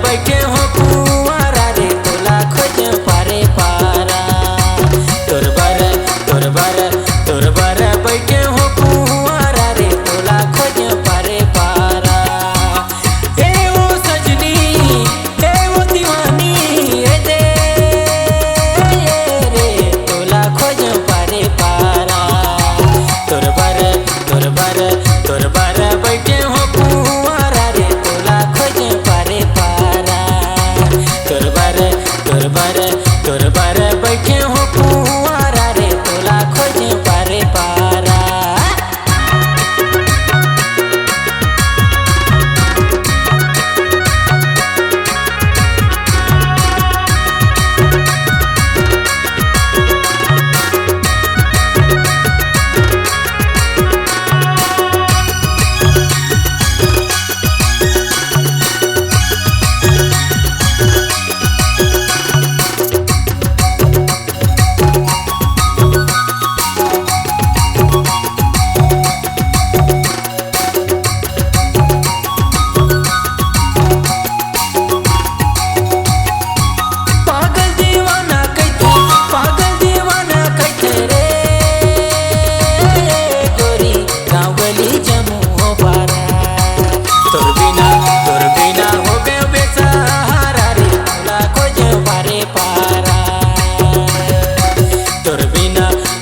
बैठे हो कुंवारा रे तोला खोज पारे पारा तोर बर बैठे हो कुंवारा रे तोला खोज पारे पारा ए ओ सजनी ए ओ दीवानी ए दे रे तोला खोज पारे पारा तोर बर बैठे हो कुंवारा रे तोला खोज पारे पारा तोर बर बैठे हो कुंवारा रे तोला खोज पारे पारा।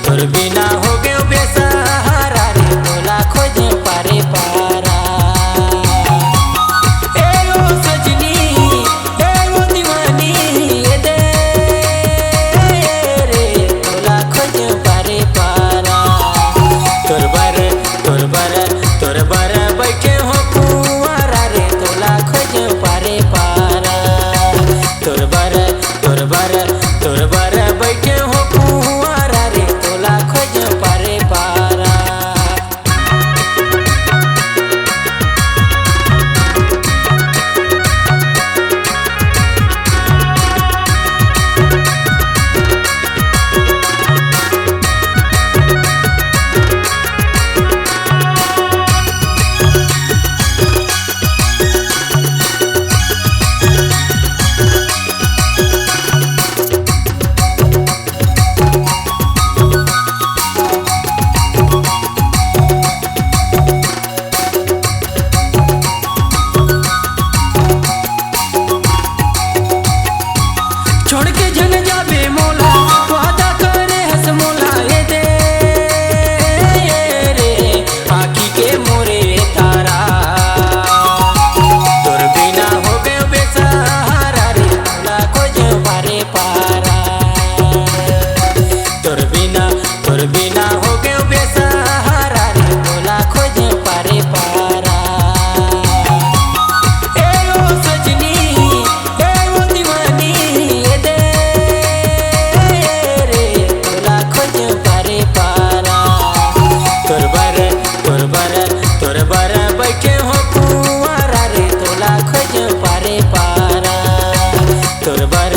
तोर बिना हो गयो बेसहारा रे तोला खोज पारे पारा ए ओ सजनी ए ओ दीवानी ए दे रे तोला खोज पारे पारा तोर बर बैठे हो कुंवारा रे तोला खोज पारे पारा तोर बर बैठे हो कुंवारा रे तोला खोज पारे पारा। छोड़ के जन जाबे मोला वादा करे हंस मोला ए दे रे आँखी के मोरे तारा तोर बिना हो गयो बेसहारा रे तोला खोज पारे पारा तोर बिना हो गयो बेसहारा रे तोला खोज पारे पारा ए ओ सजनी ए ओ दीवानी ए दे रे तोला खोज पारे पारा तोर बर बैठे हो कुंवारा रे तोला खोज पारे पारा तोर बर